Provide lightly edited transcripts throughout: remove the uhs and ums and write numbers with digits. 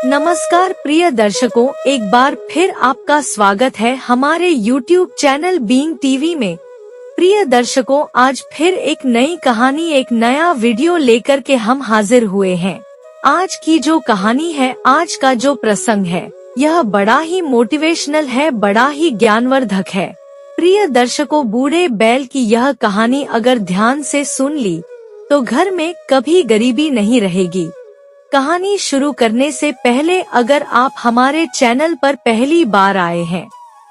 नमस्कार प्रिय दर्शकों, एक बार फिर आपका स्वागत है हमारे YouTube चैनल बीइंग टीवी में। प्रिय दर्शकों, आज फिर एक नई कहानी, एक नया वीडियो लेकर के हम हाजिर हुए हैं। आज की जो कहानी है, आज का जो प्रसंग है, यह बड़ा ही मोटिवेशनल है, बड़ा ही ज्ञानवर्धक है। प्रिय दर्शकों, बूढ़े बैल की यह कहानी अगर ध्यान से सुन ली तो घर में कभी गरीबी नहीं रहेगी। कहानी शुरू करने से पहले अगर आप हमारे चैनल पर पहली बार आए हैं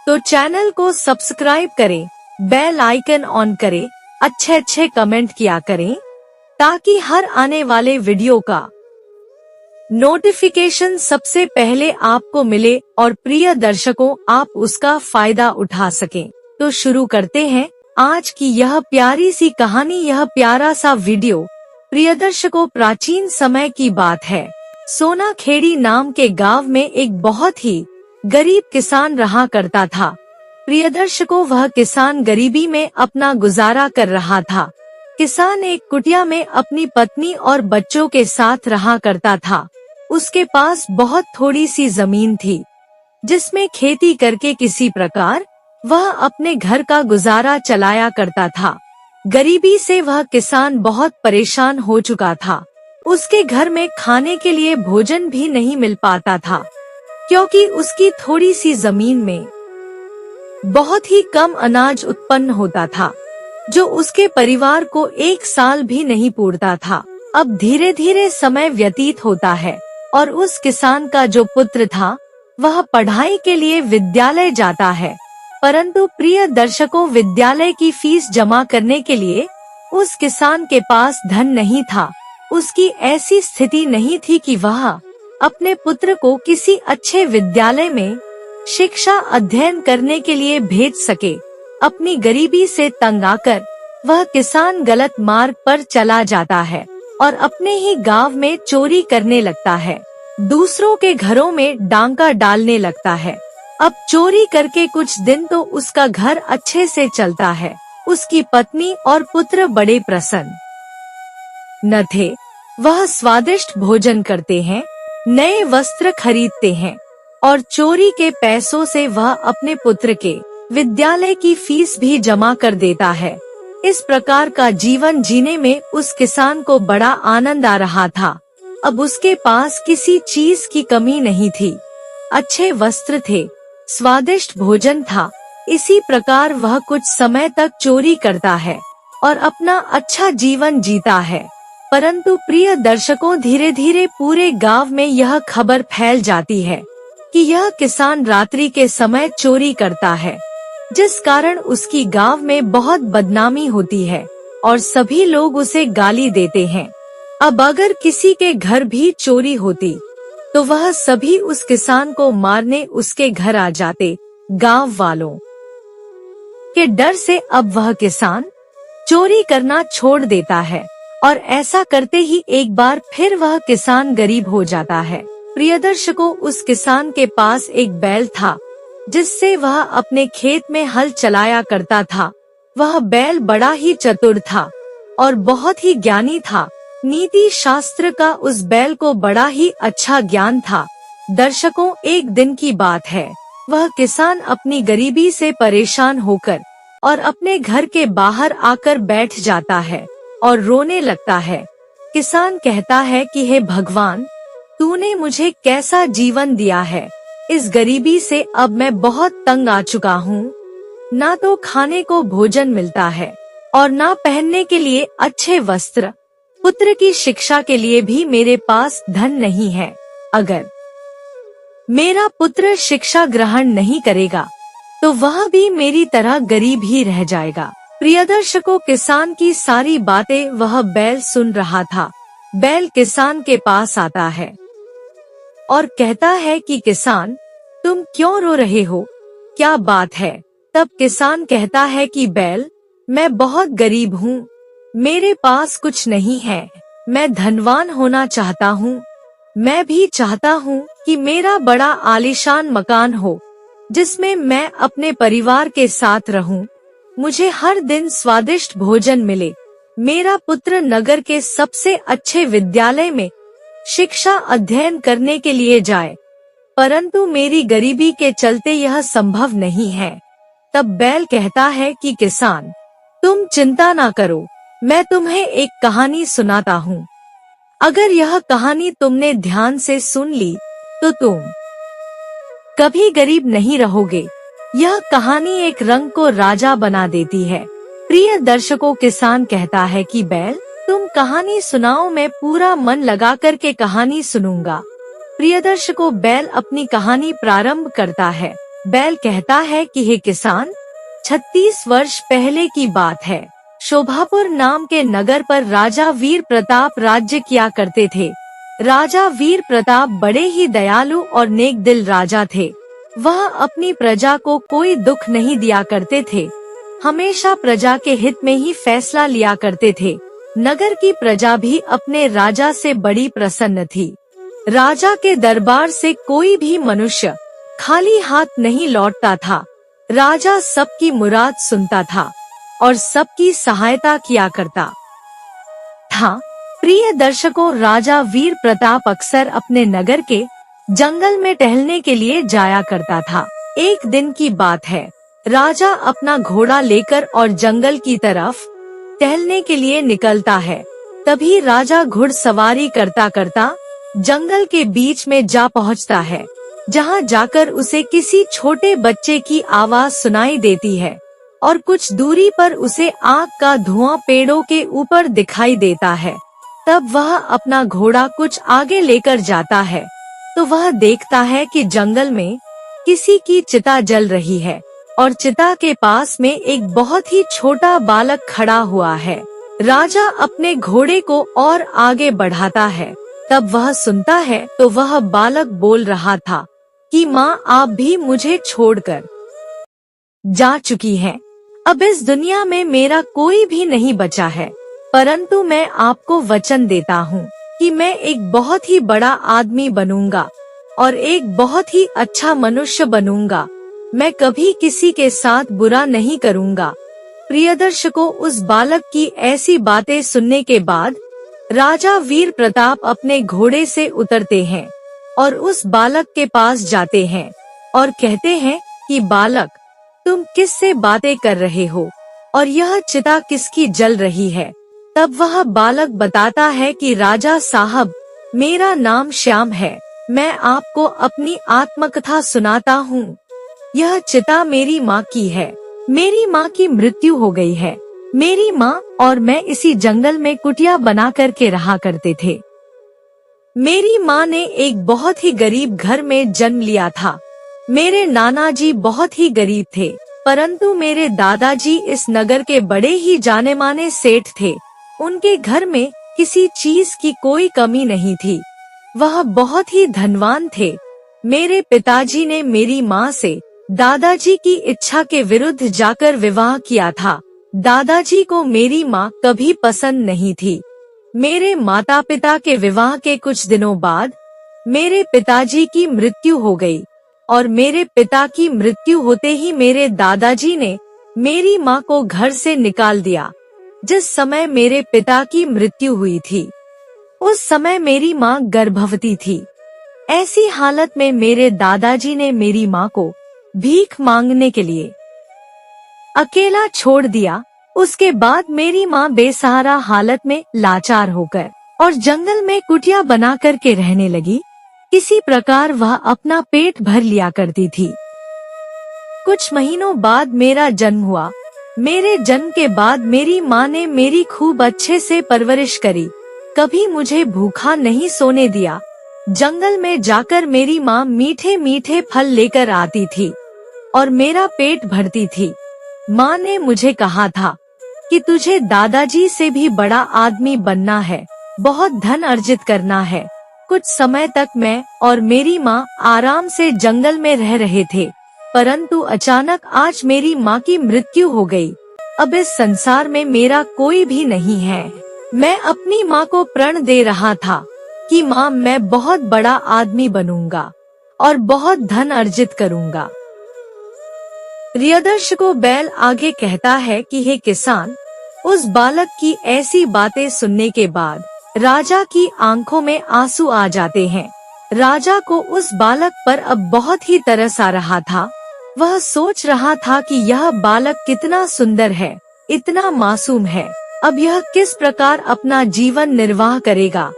तो चैनल को सब्सक्राइब करें, बेल आइकन ऑन करें, अच्छे कमेंट किया करें ताकि हर आने वाले वीडियो का नोटिफिकेशन सबसे पहले आपको मिले और प्रिय दर्शकों, आप उसका फायदा उठा सकें। तो शुरू करते हैं आज की यह प्यारी सी कहानी, यह प्यारा सा वीडियो। प्रिय दर्शकों, प्राचीन समय की बात है। सोनाखेड़ी नाम के गांव में एक बहुत ही गरीब किसान रहा करता था। प्रिय दर्शकों, वह किसान गरीबी में अपना गुजारा कर रहा था। किसान एक कुटिया में अपनी पत्नी और बच्चों के साथ रहा करता था। उसके पास बहुत थोड़ी सी जमीन थी जिसमें खेती करके किसी प्रकार वह अपने घर का गुजारा चलाया करता था। गरीबी से वह किसान बहुत परेशान हो चुका था। उसके घर में खाने के लिए भोजन भी नहीं मिल पाता था क्योंकि उसकी थोड़ी सी जमीन में बहुत ही कम अनाज उत्पन्न होता था जो उसके परिवार को एक साल भी नहीं पूरता था। अब धीरे धीरे समय व्यतीत होता है और उस किसान का जो पुत्र था वह पढ़ाई के लिए विद्यालय जाता है, परंतु प्रिय दर्शकों, विद्यालय की फीस जमा करने के लिए उस किसान के पास धन नहीं था। उसकी ऐसी स्थिति नहीं थी कि वह अपने पुत्र को किसी अच्छे विद्यालय में शिक्षा अध्ययन करने के लिए भेज सके। अपनी गरीबी से तंग आकर वह किसान गलत मार्ग पर चला जाता है और अपने ही गांव में चोरी करने लगता है, दूसरों के घरों में डांका डालने लगता है। अब चोरी करके कुछ दिन तो उसका घर अच्छे से चलता है। उसकी पत्नी और पुत्र बड़े प्रसन्न न थे। वह स्वादिष्ट भोजन करते हैं, नए वस्त्र खरीदते हैं और चोरी के पैसों से वह अपने पुत्र के विद्यालय की फीस भी जमा कर देता है। इस प्रकार का जीवन जीने में उस किसान को बड़ा आनंद आ रहा था। अब उसके पास किसी चीज की कमी नहीं थी। अच्छे वस्त्र थे, स्वादिष्ट भोजन था। इसी प्रकार वह कुछ समय तक चोरी करता है और अपना अच्छा जीवन जीता है। परंतु प्रिय दर्शकों, धीरे धीरे पूरे गांव में यह खबर फैल जाती है कि यह किसान रात्रि के समय चोरी करता है, जिस कारण उसकी गांव में बहुत बदनामी होती है और सभी लोग उसे गाली देते हैं। अब अगर किसी के घर भी चोरी होती तो वह सभी उस किसान को मारने उसके घर आ जाते। गांव वालों के डर से अब वह किसान चोरी करना छोड़ देता है और ऐसा करते ही एक बार फिर वह किसान गरीब हो जाता है। प्रिय दर्शकों, उस किसान के पास एक बैल था जिससे वह अपने खेत में हल चलाया करता था। वह बैल बड़ा ही चतुर था और बहुत ही ज्ञानी था। नीति शास्त्र का उस बैल को बड़ा ही अच्छा ज्ञान था। दर्शकों, एक दिन की बात है, वह किसान अपनी गरीबी से परेशान होकर और अपने घर के बाहर आकर बैठ जाता है और रोने लगता है। किसान कहता है कि हे भगवान, तूने मुझे कैसा जीवन दिया है। इस गरीबी से अब मैं बहुत तंग आ चुका हूँ। ना तो खाने को भोजन मिलता है और ना पहनने के लिए अच्छे वस्त्र। पुत्र की शिक्षा के लिए भी मेरे पास धन नहीं है। अगर मेरा पुत्र शिक्षा ग्रहण नहीं करेगा तो वह भी मेरी तरह गरीब ही रह जाएगा। प्रिय दर्शकों, किसान की सारी बातें वह बैल सुन रहा था। बैल किसान के पास आता है और कहता है कि किसान, तुम क्यों रो रहे हो, क्या बात है? तब किसान कहता है कि बैल, मैं बहुत गरीब हूँ, मेरे पास कुछ नहीं है। मैं धनवान होना चाहता हूँ। मैं भी चाहता हूँ कि मेरा बड़ा आलीशान मकान हो जिसमें मैं अपने परिवार के साथ रहूं। मुझे हर दिन स्वादिष्ट भोजन मिले। मेरा पुत्र नगर के सबसे अच्छे विद्यालय में शिक्षा अध्ययन करने के लिए जाए, परंतु मेरी गरीबी के चलते यह संभव नहीं है। तब बैल कहता है कि किसान, तुम चिंता ना करो, मैं तुम्हें एक कहानी सुनाता हूँ। अगर यह कहानी तुमने ध्यान से सुन ली तो तुम कभी गरीब नहीं रहोगे। यह कहानी एक रंग को राजा बना देती है। प्रिय दर्शकों, किसान कहता है कि बैल, तुम कहानी सुनाओ, मैं पूरा मन लगा कर के कहानी सुनूंगा। प्रिय दर्शकों, बैल अपनी कहानी प्रारंभ करता है। बैल कहता है कि हे किसान, 36 वर्ष पहले की बात है। शोभापुर नाम के नगर पर राजा वीर प्रताप राज्य किया करते थे। राजा वीर प्रताप बड़े ही दयालु और नेक दिल राजा थे। वह अपनी प्रजा को कोई दुख नहीं दिया करते थे, हमेशा प्रजा के हित में ही फैसला लिया करते थे। नगर की प्रजा भी अपने राजा से बड़ी प्रसन्न थी। राजा के दरबार से कोई भी मनुष्य खाली हाथ नहीं लौटता था। राजा सबकी मुराद सुनता था और सबकी सहायता किया करता था। प्रिय दर्शकों, राजा वीर प्रताप अक्सर अपने नगर के जंगल में टहलने के लिए जाया करता था। एक दिन की बात है, राजा अपना घोड़ा लेकर और जंगल की तरफ टहलने के लिए निकलता है। तभी राजा घुड़सवारी करता करता जंगल के बीच में जा पहुंचता है, जहां जाकर उसे किसी छोटे बच्चे की आवाज सुनाई देती है और कुछ दूरी पर उसे आग का धुआं पेड़ों के ऊपर दिखाई देता है। तब वह अपना घोड़ा कुछ आगे लेकर जाता है तो वह देखता है कि जंगल में किसी की चिता जल रही है और चिता के पास में एक बहुत ही छोटा बालक खड़ा हुआ है। राजा अपने घोड़े को और आगे बढ़ाता है। तब वह सुनता है तो वह बालक बोल रहा था कि माँ, आप भी मुझे छोड़कर जा चुकी हैं। अब इस दुनिया में मेरा कोई भी नहीं बचा है, परंतु मैं आपको वचन देता हूँ कि मैं एक बहुत ही बड़ा आदमी बनूंगा और एक बहुत ही अच्छा मनुष्य बनूंगा। मैं कभी किसी के साथ बुरा नहीं करूंगा। प्रिय दर्शकों, उस बालक की ऐसी बातें सुनने के बाद राजा वीर प्रताप अपने घोड़े से उतरते हैं और उस बालक के पास जाते हैं और कहते हैं कि बालक, तुम किससे बातें कर रहे हो और यह चिता किसकी जल रही है? तब वह बालक बताता है कि राजा साहब, मेरा नाम श्याम है, मैं आपको अपनी आत्मकथा सुनाता हूँ। यह चिता मेरी माँ की है। मेरी माँ की मृत्यु हो गई है। मेरी माँ और मैं इसी जंगल में कुटिया बना करके रहा करते थे। मेरी माँ ने एक बहुत ही गरीब घर में जन्म लिया था। मेरे नाना जी बहुत ही गरीब थे, परंतु मेरे दादाजी इस नगर के बड़े ही जाने माने सेठ थे। उनके घर में किसी चीज की कोई कमी नहीं थी। वह बहुत ही धनवान थे। मेरे पिताजी ने मेरी माँ से दादाजी की इच्छा के विरुद्ध जाकर विवाह किया था। दादाजी को मेरी माँ कभी पसंद नहीं थी। मेरे माता पिता के विवाह के कुछ दिनों बाद मेरे पिताजी की मृत्यु हो गई और मेरे पिता की मृत्यु होते ही मेरे दादाजी ने मेरी माँ को घर से निकाल दिया। जिस समय मेरे पिता की मृत्यु हुई थी, उस समय मेरी माँ गर्भवती थी। ऐसी हालत में मेरे दादाजी ने मेरी माँ को भीख मांगने के लिए अकेला छोड़ दिया। उसके बाद मेरी माँ बेसहारा हालत में लाचार होकर और जंगल में कुटिया बना करके रहने लगी। किसी प्रकार वह अपना पेट भर लिया करती थी। कुछ महीनों बाद मेरा जन्म हुआ। मेरे जन्म के बाद मेरी माँ ने मेरी खूब अच्छे से परवरिश करी, कभी मुझे भूखा नहीं सोने दिया। जंगल में जाकर मेरी माँ मीठे मीठे फल लेकर आती थी और मेरा पेट भरती थी। माँ ने मुझे कहा था कि तुझे दादाजी से भी बड़ा आदमी बनना है, बहुत धन अर्जित करना है। कुछ समय तक मैं और मेरी माँ आराम से जंगल में रह रहे थे, परंतु अचानक आज मेरी माँ की मृत्यु हो गई। अब इस संसार में मेरा कोई भी नहीं है। मैं अपनी माँ को प्रण दे रहा था कि माँ, मैं बहुत बड़ा आदमी बनूंगा और बहुत धन अर्जित करूंगा। प्रिय दर्शकों, बैल आगे कहता है कि हे किसान, उस बालक की ऐसी बातें सुनने के बाद राजा की आंखों में आंसू आ जाते हैं। राजा को उस बालक पर अब बहुत ही तरस आ रहा था। वह सोच रहा था कि यह बालक कितना सुंदर है, इतना मासूम है। अब यह किस प्रकार अपना जीवन निर्वाह करेगा।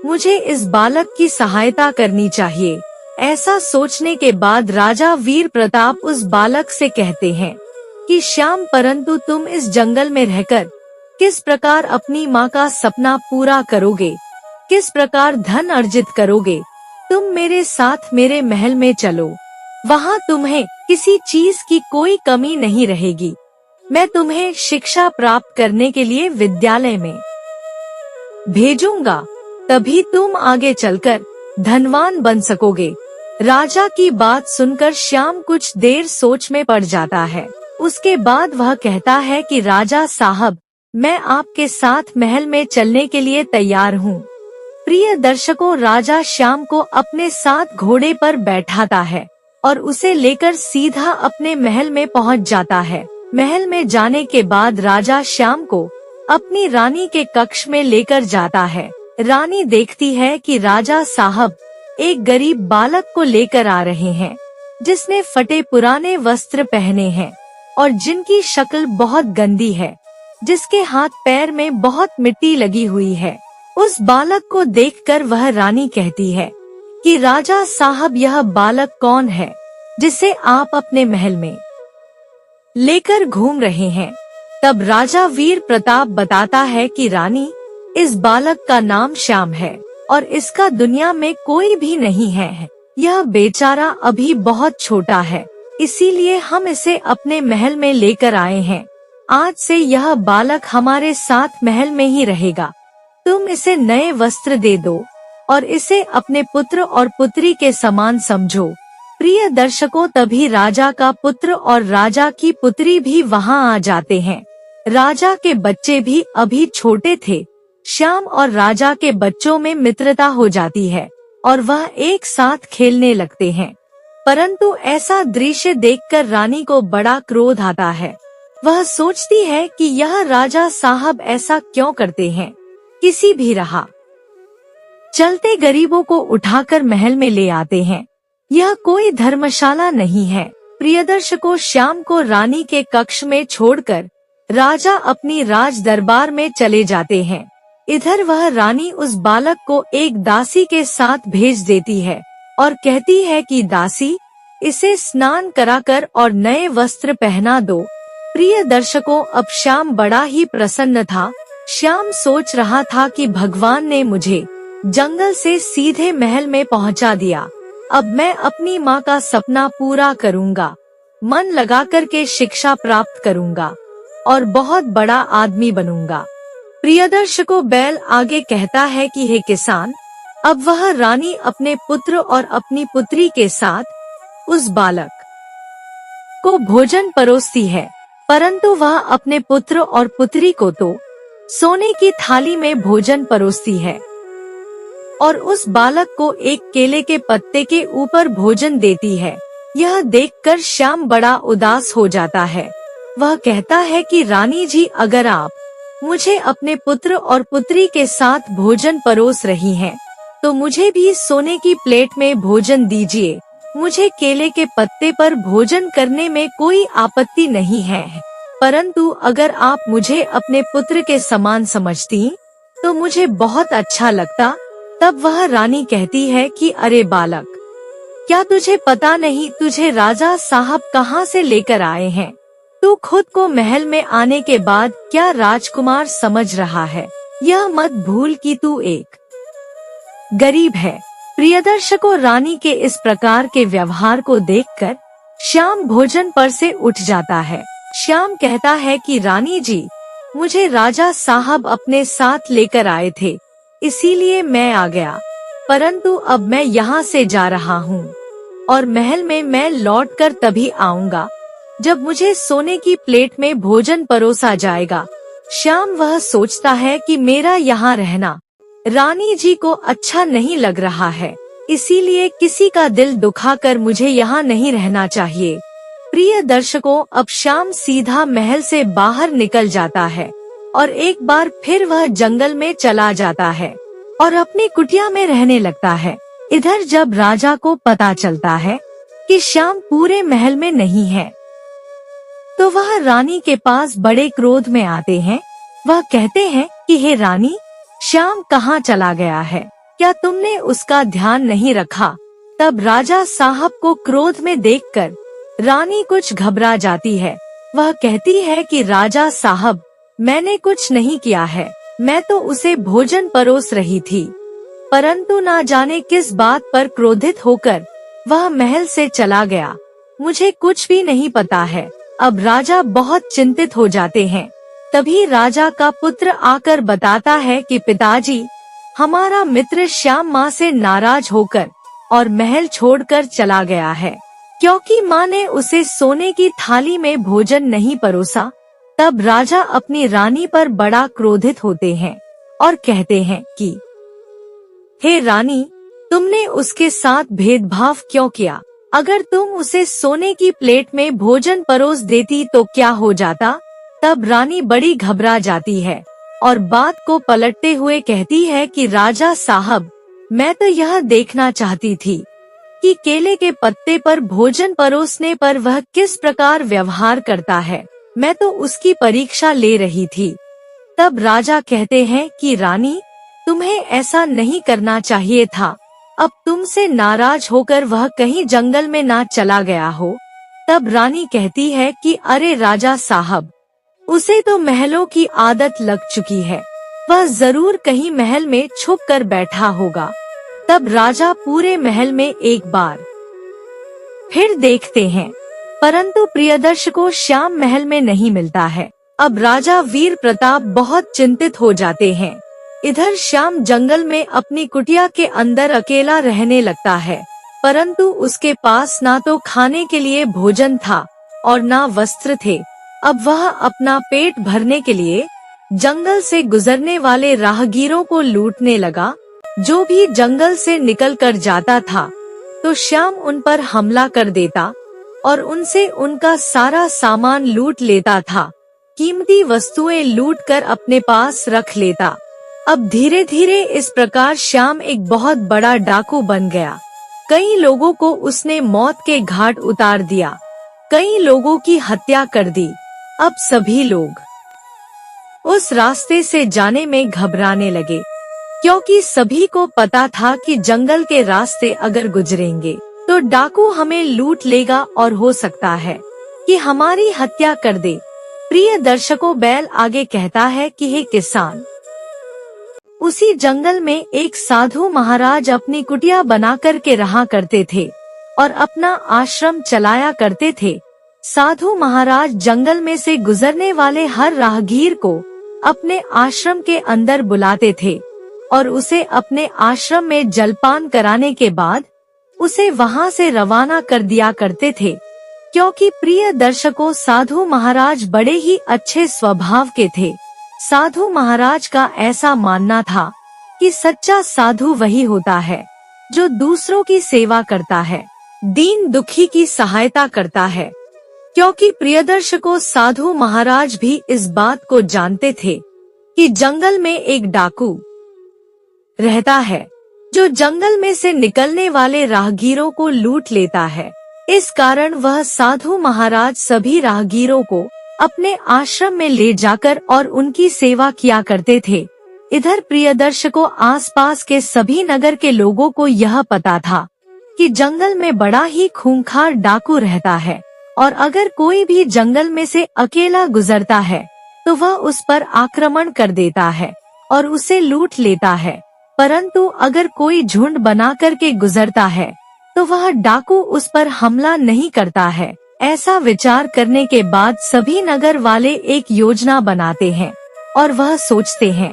मुझे इस बालक की सहायता करनी चाहिए। ऐसा सोचने के बाद राजा वीर प्रताप उस बालक से कहते हैं कि श्याम, परंतु तुम इस जंगल में रहकर किस प्रकार अपनी माँ का सपना पूरा करोगे, किस प्रकार धन अर्जित करोगे। तुम मेरे साथ मेरे महल में चलो, वहाँ तुम्हें किसी चीज की कोई कमी नहीं रहेगी। मैं तुम्हें शिक्षा प्राप्त करने के लिए विद्यालय में भेजूंगा, तभी तुम आगे चलकर धनवान बन सकोगे। राजा की बात सुनकर श्याम कुछ देर सोच में पड़ जाता है। उसके बाद वह कहता है कि राजा साहब, मैं आपके साथ महल में चलने के लिए तैयार हूँ। प्रिय दर्शकों, राजा श्याम को अपने साथ घोड़े पर बैठाता है और उसे लेकर सीधा अपने महल में पहुँच जाता है। महल में जाने के बाद राजा श्याम को अपनी रानी के कक्ष में लेकर जाता है। रानी देखती है कि राजा साहब एक गरीब बालक को लेकर आ रहे हैं, जिसने फटे पुराने वस्त्र पहने हैं और जिनकी शक्ल बहुत गंदी है, जिसके हाथ पैर में बहुत मिट्टी लगी हुई है। उस बालक को देखकर वह रानी कहती है कि राजा साहब, यह बालक कौन है जिसे आप अपने महल में लेकर घूम रहे हैं। तब राजा वीर प्रताप बताता है कि रानी, इस बालक का नाम श्याम है और इसका दुनिया में कोई भी नहीं है। यह बेचारा अभी बहुत छोटा है, इसीलिए हम इसे अपने महल में लेकर आए हैं। आज से यह बालक हमारे साथ महल में ही रहेगा। तुम इसे नए वस्त्र दे दो और इसे अपने पुत्र और पुत्री के समान समझो। प्रिय दर्शकों, तभी राजा का पुत्र और राजा की पुत्री भी वहां आ जाते हैं। राजा के बच्चे भी अभी छोटे थे। श्याम और राजा के बच्चों में मित्रता हो जाती है और वह एक साथ खेलने लगते हैं। परंतु ऐसा दृश्य देखकर रानी को बड़ा क्रोध आता है। वह सोचती है कि यह राजा साहब ऐसा क्यों करते हैं। किसी भी राह चलते गरीबों को उठाकर महल में ले आते हैं। यह कोई धर्मशाला नहीं है। प्रियदर्शकों, श्याम को रानी के कक्ष में छोड़कर राजा अपनी राज दरबार में चले जाते हैं। इधर वह रानी उस बालक को एक दासी के साथ भेज देती है और कहती है कि दासी, इसे स्नान कराकर और नए वस्त्र पहना दो। प्रिय दर्शकों, अब श्याम बड़ा ही प्रसन्न था। श्याम सोच रहा था कि भगवान ने मुझे जंगल से सीधे महल में पहुंचा दिया। अब मैं अपनी माँ का सपना पूरा करूँगा, मन लगा कर के शिक्षा प्राप्त करूँगा और बहुत बड़ा आदमी बनूंगा। प्रियदर्शकों, बैल आगे कहता है कि हे किसान, अब वह रानी अपने पुत्र और अपनी पुत्री के साथ उस बालक को भोजन परोसती है, परंतु वह अपने पुत्र और पुत्री को तो सोने की थाली में भोजन परोसती है और उस बालक को एक केले के पत्ते के ऊपर भोजन देती है। यह देखकर श्याम बड़ा उदास हो जाता है। वह कहता है कि रानी जी, अगर आप मुझे अपने पुत्र और पुत्री के साथ भोजन परोस रही हैं, तो मुझे भी सोने की प्लेट में भोजन दीजिए। मुझे केले के पत्ते पर भोजन करने में कोई आपत्ति नहीं है, परंतु अगर आप मुझे अपने पुत्र के समान समझती तो मुझे बहुत अच्छा लगता। तब वह रानी कहती है कि अरे बालक, क्या तुझे पता नहीं तुझे राजा साहब कहाँ से लेकर आए हैं? तू खुद को महल में आने के बाद क्या राजकुमार समझ रहा है? यह मत भूल कि तू एक गरीब है। प्रियदर्शकों, रानी के इस प्रकार के व्यवहार को देखकर श्याम भोजन पर से उठ जाता है। श्याम कहता है कि रानी जी, मुझे राजा साहब अपने साथ लेकर आए थे, इसीलिए मैं आ गया, परंतु अब मैं यहाँ से जा रहा हूँ और महल में मैं लौटकर तभी आऊँगा जब मुझे सोने की प्लेट में भोजन परोसा जाएगा। श्याम वह सोचता है कि मेरा यहाँ रहना रानी जी को अच्छा नहीं लग रहा है, इसीलिए किसी का दिल दुखाकर मुझे यहाँ नहीं रहना चाहिए। प्रिय दर्शकों, अब श्याम सीधा महल से बाहर निकल जाता है और एक बार फिर वह जंगल में चला जाता है। और अपनी कुटिया में रहने लगता है। इधर जब राजा को पता चलता है कि श्याम पूरे महल में नहीं है, तो वह रानी के पास बड़े क्रोध में आते हैं। वह कहते हैं कि हे रानी, श्याम कहाँ चला गया है? क्या तुमने उसका ध्यान नहीं रखा? तब राजा साहब को क्रोध में देखकर रानी कुछ घबरा जाती है। वह कहती है कि राजा साहब, मैंने कुछ नहीं किया है, मैं तो उसे भोजन परोस रही थी। परंतु ना जाने किस बात पर क्रोधित होकर वह महल से चला गया, मुझे कुछ भी नहीं पता है। अब राजा बहुत चिंतित हो जाते हैं। तभी राजा का पुत्र आकर बताता है कि पिताजी, हमारा मित्र श्याम माँ से नाराज होकर और महल छोड़कर चला गया है, क्योंकि माँ ने उसे सोने की थाली में भोजन नहीं परोसा। तब राजा अपनी रानी पर बड़ा क्रोधित होते हैं और कहते हैं कि हे रानी, तुमने उसके साथ भेदभाव क्यों किया? अगर तुम उसे सोने की प्लेट में भोजन परोस देती तो क्या हो जाता? तब रानी बड़ी घबरा जाती है और बात को पलटते हुए कहती है कि राजा साहब, मैं तो यह देखना चाहती थी कि केले के पत्ते पर भोजन परोसने पर वह किस प्रकार व्यवहार करता है। मैं तो उसकी परीक्षा ले रही थी। तब राजा कहते हैं कि रानी, तुम्हें ऐसा नहीं करना चाहिए था। अब तुमसे नाराज होकर वह कहीं जंगल में ना चला गया हो। तब रानी कहती है कि अरे राजा साहब, उसे तो महलों की आदत लग चुकी है, वह जरूर कहीं महल में छुप कर बैठा होगा। तब राजा पूरे महल में एक बार फिर देखते हैं, परंतु प्रियदर्श को श्याम महल में नहीं मिलता है। अब राजा वीर प्रताप बहुत चिंतित हो जाते हैं। इधर श्याम जंगल में अपनी कुटिया के अंदर अकेला रहने लगता है, परंतु उसके पास ना तो खाने के लिए भोजन था और ना वस्त्र थे। अब वह अपना पेट भरने के लिए जंगल से गुजरने वाले राहगीरों को लूटने लगा। जो भी जंगल से निकल कर जाता था तो श्याम उन पर हमला कर देता और उनसे उनका सारा सामान लूट लेता था। कीमती वस्तुएं लूटकर अपने पास रख लेता। अब धीरे धीरे इस प्रकार श्याम एक बहुत बड़ा डाकू बन गया। कई लोगों को उसने मौत के घाट उतार दिया, कई लोगों की हत्या कर दी। अब सभी लोग उस रास्ते से जाने में घबराने लगे, क्योंकि सभी को पता था कि जंगल के रास्ते अगर गुजरेंगे तो डाकू हमें लूट लेगा और हो सकता है कि हमारी हत्या कर दे। प्रिय दर्शकों, बैल आगे कहता है कि हे किसान, उसी जंगल में एक साधु महाराज अपनी कुटिया बना कर के रहा करते थे और अपना आश्रम चलाया करते थे। साधु महाराज जंगल में से गुजरने वाले हर राहगीर को अपने आश्रम के अंदर बुलाते थे और उसे अपने आश्रम में जलपान कराने के बाद उसे वहां से रवाना कर दिया करते थे। क्योंकि प्रिय दर्शकों, साधु महाराज बड़े ही अच्छे स्वभाव के थे। साधु महाराज का ऐसा मानना था कि सच्चा साधु वही होता है जो दूसरों की सेवा करता है, दीन दुखी की सहायता करता है। क्योंकि प्रियदर्शकों, साधु महाराज भी इस बात को जानते थे कि जंगल में एक डाकू रहता है जो जंगल में से निकलने वाले राहगीरों को लूट लेता है। इस कारण वह साधु महाराज सभी राहगीरों को अपने आश्रम में ले जाकर और उनकी सेवा किया करते थे। इधर प्रियदर्शकों, आसपास के सभी नगर के लोगों को यह पता था कि जंगल में बड़ा ही खूंखार डाकू रहता है और अगर कोई भी जंगल में से अकेला गुजरता है तो वह उस पर आक्रमण कर देता है और उसे लूट लेता है। परंतु अगर कोई झुंड बना कर के गुजरता है तो वह डाकू उस पर हमला नहीं करता है। ऐसा विचार करने के बाद सभी नगर वाले एक योजना बनाते हैं और वह सोचते हैं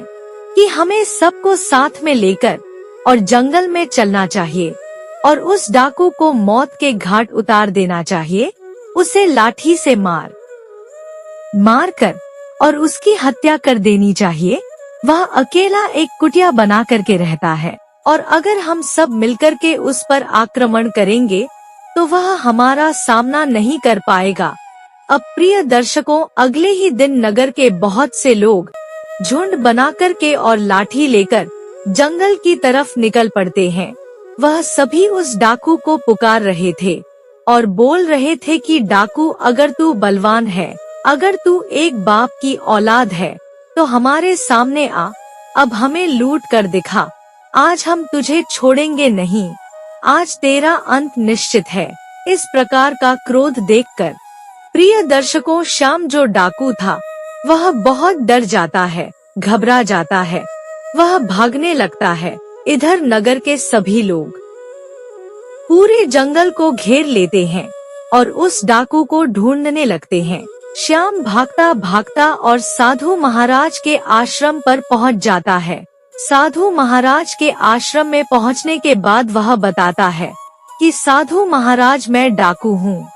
कि हमें सबको साथ में लेकर और जंगल में चलना चाहिए और उस डाकू को मौत के घाट उतार देना चाहिए। उसे लाठी से मार कर और उसकी हत्या कर देनी चाहिए। वह अकेला एक कुटिया बना करके रहता है और अगर हम सब मिलकर के उस पर आक्रमण करेंगे तो वह हमारा सामना नहीं कर पाएगा। अब प्रिय दर्शकों, अगले ही दिन नगर के बहुत से लोग झुंड बना करके और लाठी लेकर जंगल की तरफ निकल पड़ते हैं। वह सभी उस डाकू को पुकार रहे थे और बोल रहे थे कि डाकू, अगर तू बलवान है, अगर तू एक बाप की औलाद है, तो हमारे सामने आ, अब हमें लूट कर दिखा। आज हम तुझे छोड़ेंगे नहीं, आज तेरा अंत निश्चित है। इस प्रकार का क्रोध देखकर प्रिय दर्शकों, श्याम जो डाकू था वह बहुत डर जाता है, घबरा जाता है, वह भागने लगता है। इधर नगर के सभी लोग पूरे जंगल को घेर लेते हैं और उस डाकू को ढूंढने लगते हैं। श्याम भागता भागता और साधु महाराज के आश्रम पर पहुंच जाता है। साधु महाराज के आश्रम में पहुंचने के बाद वह बताता है कि साधु महाराज, मैं डाकू हूँ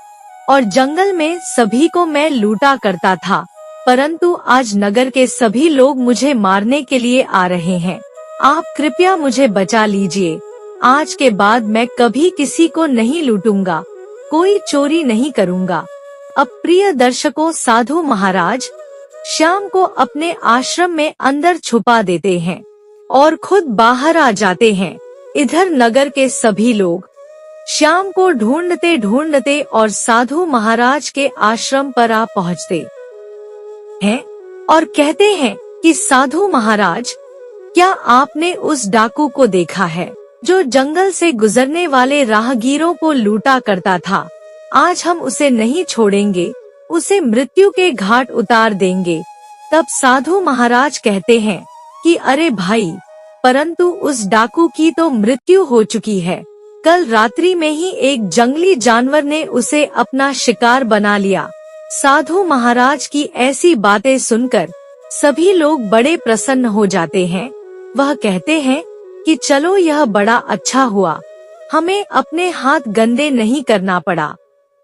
और जंगल में सभी को मैं लूटा करता था, परंतु आज नगर के सभी लोग मुझे मारने के लिए आ रहे हैं। आप कृपया मुझे बचा लीजिए। आज के बाद मैं कभी किसी को नहीं लूटूंगा, कोई चोरी नहीं करूंगा। अब प्रिय दर्शकों, साधु महाराज श्याम को अपने आश्रम में अंदर छुपा देते हैं और खुद बाहर आ जाते हैं। इधर नगर के सभी लोग श्याम को ढूंढते ढूंढते और साधु महाराज के आश्रम पर आ पहुँचते हैं और कहते हैं कि साधु महाराज, क्या आपने उस डाकू को देखा है जो जंगल से गुजरने वाले राहगीरों को लूटा करता था? आज हम उसे नहीं छोड़ेंगे, उसे मृत्यु के घाट उतार देंगे। तब साधु महाराज कहते हैं कि अरे भाई, परंतु उस डाकू की तो मृत्यु हो चुकी है। कल रात्रि में ही एक जंगली जानवर ने उसे अपना शिकार बना लिया। साधु महाराज की ऐसी बातें सुनकर सभी लोग बड़े प्रसन्न हो जाते हैं। वह कहते हैं कि चलो, यह बड़ा अच्छा हुआ, हमें अपने हाथ गंदे नहीं करना पड़ा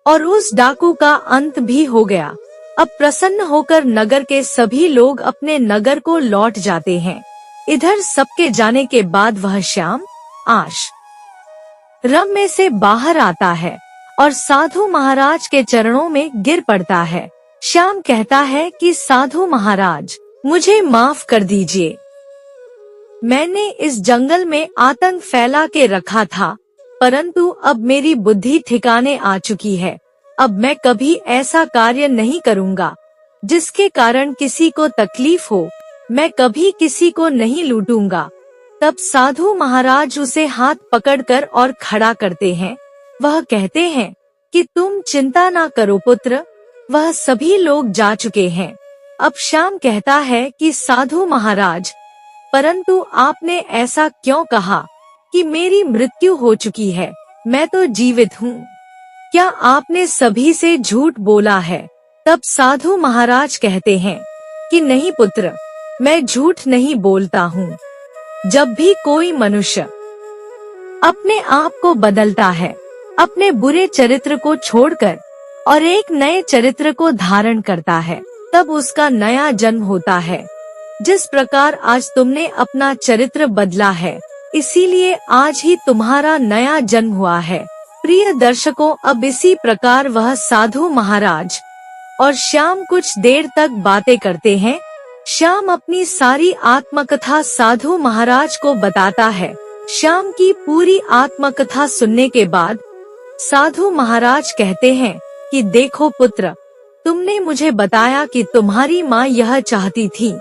और उस डाकू का अंत भी हो गया। अब प्रसन्न होकर नगर के सभी लोग अपने नगर को लौट जाते हैं। इधर सबके जाने के बाद वह श्याम आश्रम में से बाहर आता है और साधु महाराज के चरणों में गिर पड़ता है। श्याम कहता है कि साधु महाराज, मुझे माफ कर दीजिए। मैंने इस जंगल में आतंक फैला के रखा था, परंतु अब मेरी बुद्धि ठिकाने आ चुकी है। अब मैं कभी ऐसा कार्य नहीं करूँगा जिसके कारण किसी को तकलीफ हो। मैं कभी किसी को नहीं लूटूंगा। तब साधु महाराज उसे हाथ पकड़कर और खड़ा करते हैं। वह कहते हैं कि तुम चिंता ना करो पुत्र, वह सभी लोग जा चुके हैं। अब श्याम कहता है कि साधु महाराज, परंतु आपने ऐसा क्यों कहा कि मेरी मृत्यु हो चुकी है? मैं तो जीवित हूँ। क्या आपने सभी से झूठ बोला है? तब साधु महाराज कहते हैं कि नहीं पुत्र, मैं झूठ नहीं बोलता हूँ। जब भी कोई मनुष्य अपने आप को बदलता है, अपने बुरे चरित्र को छोड़कर और एक नए चरित्र को धारण करता है, तब उसका नया जन्म होता है। जिस प्रकार आज तुमने अपना चरित्र बदला है, इसीलिए आज ही तुम्हारा नया जन्म हुआ है। प्रिय दर्शकों, अब इसी प्रकार वह साधु महाराज और श्याम कुछ देर तक बातें करते हैं। श्याम अपनी सारी आत्मकथा साधु महाराज को बताता है। श्याम की पूरी आत्मकथा सुनने के बाद साधु महाराज कहते हैं कि देखो पुत्र, तुमने मुझे बताया कि तुम्हारी माँ यह चाहती थी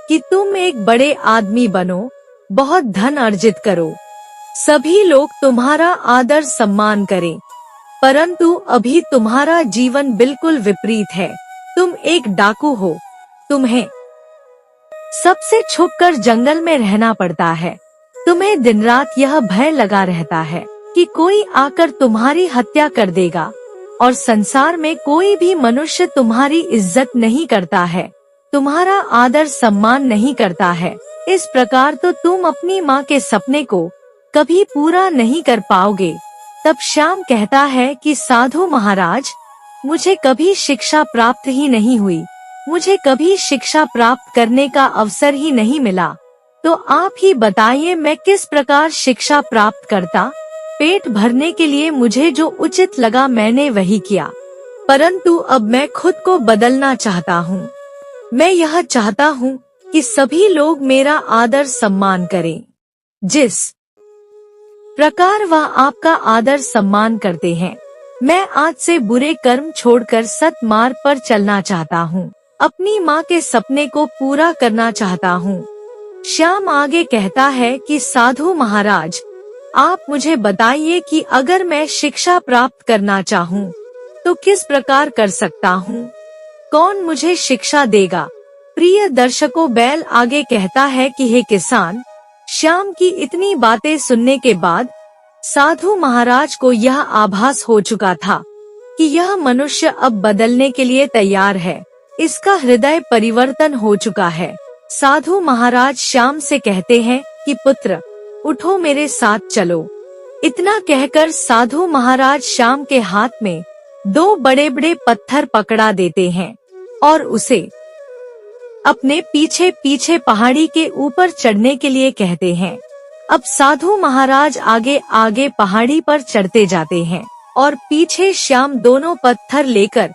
कि तुम एक बड़े आदमी बनो, बहुत धन अर्जित करो, सभी लोग तुम्हारा आदर सम्मान करें, परंतु अभी तुम्हारा जीवन बिल्कुल विपरीत है। तुम एक डाकू हो, तुम्हें सबसे छुपकर जंगल में रहना पड़ता है। तुम्हें दिन रात यह भय लगा रहता है कि कोई आकर तुम्हारी हत्या कर देगा और संसार में कोई भी मनुष्य तुम्हारी इज्जत नहीं करता है, तुम्हारा आदर सम्मान नहीं करता है। इस प्रकार तो तुम अपनी माँ के सपने को कभी पूरा नहीं कर पाओगे। तब श्याम कहता है कि साधु महाराज, मुझे कभी शिक्षा प्राप्त ही नहीं हुई, मुझे कभी शिक्षा प्राप्त करने का अवसर ही नहीं मिला, तो आप ही बताइए मैं किस प्रकार शिक्षा प्राप्त करता। पेट भरने के लिए मुझे जो उचित लगा मैंने वही किया, परंतु अब मैं खुद को बदलना चाहता हूँ। मैं यह चाहता हूँ कि सभी लोग मेरा आदर सम्मान करें। जिस प्रकार वह आपका आदर सम्मान करते हैं। मैं आज से बुरे कर्म छोड़कर सत मार्ग पर चलना चाहता हूँ। अपनी माँ के सपने को पूरा करना चाहता हूँ। श्याम आगे कहता है कि साधु महाराज, आप मुझे बताइए कि अगर मैं शिक्षा प्राप्त करना चाहूँ तो किस प्रकार कर सकता हूँ? कौन मुझे शिक्षा देगा? प्रिय दर्शकों, बैल आगे कहता है कि हे किसान, श्याम की इतनी बातें सुनने के बाद साधु महाराज को यह आभास हो चुका था कि यह मनुष्य अब बदलने के लिए तैयार है। इसका हृदय परिवर्तन हो चुका है। साधु महाराज श्याम से कहते हैं कि पुत्र, उठो, मेरे साथ चलो। इतना कहकर साधु महाराज श्याम के हाथ में 2 बड़े बड़े पत्थर पकड़ा देते हैं और उसे अपने पीछे पीछे पहाड़ी के ऊपर चढ़ने के लिए कहते हैं। अब साधु महाराज आगे आगे पहाड़ी पर चढ़ते जाते हैं और पीछे श्याम दोनों पत्थर लेकर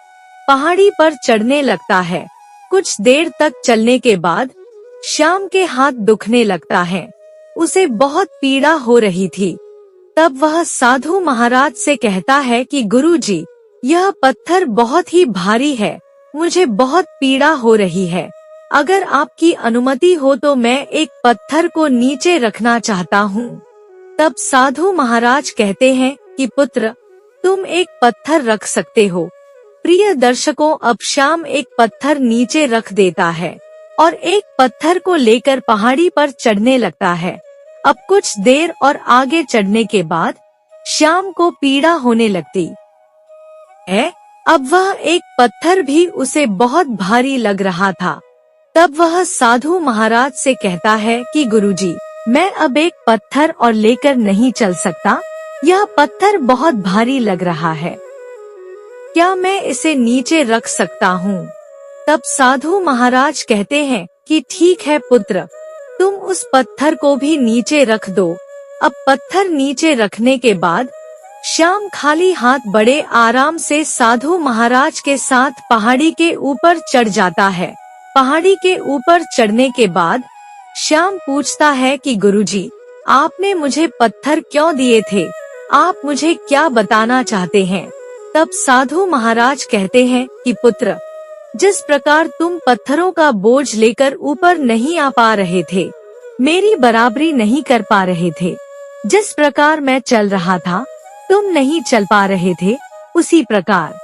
पहाड़ी पर चढ़ने लगता है। कुछ देर तक चलने के बाद श्याम के हाथ दुखने लगता है। उसे बहुत पीड़ा हो रही थी। तब वह साधु महाराज से कहता है कि गुरुजी, यह पत्थर बहुत ही भारी है, मुझे बहुत पीड़ा हो रही है। अगर आपकी अनुमति हो तो मैं एक पत्थर को नीचे रखना चाहता हूँ। तब साधु महाराज कहते हैं कि पुत्र, तुम एक पत्थर रख सकते हो। प्रिय दर्शकों, अब श्याम एक पत्थर नीचे रख देता है और एक पत्थर को लेकर पहाड़ी पर चढ़ने लगता है। अब कुछ देर और आगे चढ़ने के बाद श्याम को पीड़ा होने लगती है। अब वह एक पत्थर भी उसे बहुत भारी लग रहा था। तब वह साधु महाराज से कहता है कि गुरुजी, मैं अब एक पत्थर और लेकर नहीं चल सकता, यह पत्थर बहुत भारी लग रहा है, क्या मैं इसे नीचे रख सकता हूँ? तब साधु महाराज कहते हैं कि ठीक है पुत्र, तुम उस पत्थर को भी नीचे रख दो। अब पत्थर नीचे रखने के बाद श्याम खाली हाथ बड़े आराम से साधु महाराज के साथ पहाड़ी के ऊपर चढ़ जाता है। पहाड़ी के ऊपर चढ़ने के बाद श्याम पूछता है कि गुरुजी, आपने मुझे पत्थर क्यों दिए थे? आप मुझे क्या बताना चाहते हैं? तब साधु महाराज कहते हैं कि पुत्र, जिस प्रकार तुम पत्थरों का बोझ लेकर ऊपर नहीं आ पा रहे थे, मेरी बराबरी नहीं कर पा रहे थे, जिस प्रकार मैं चल रहा था तुम नहीं चल पा रहे थे, उसी प्रकार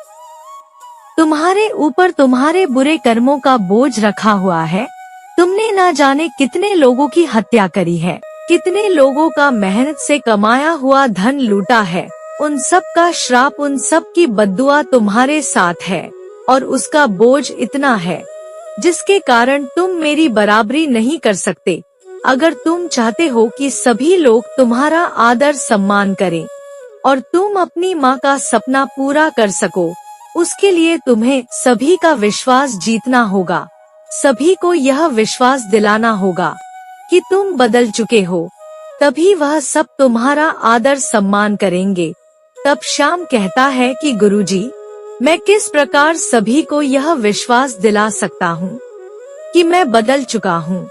तुम्हारे ऊपर तुम्हारे बुरे कर्मों का बोझ रखा हुआ है। तुमने ना जाने कितने लोगों की हत्या करी है, कितने लोगों का मेहनत से कमाया हुआ धन लूटा है। उन सब का श्राप, उन सब की बद्दुआ तुम्हारे साथ है और उसका बोझ इतना है जिसके कारण तुम मेरी बराबरी नहीं कर सकते। अगर तुम चाहते हो कि सभी लोग तुम्हारा आदर सम्मान करें और तुम अपनी माँ का सपना पूरा कर सको, उसके लिए तुम्हें सभी का विश्वास जीतना होगा। सभी को यह विश्वास दिलाना होगा कि तुम बदल चुके हो, तभी वह सब तुम्हारा आदर सम्मान करेंगे। तब श्याम कहता है कि गुरुजी, मैं किस प्रकार सभी को यह विश्वास दिला सकता हूँ कि मैं बदल चुका हूँ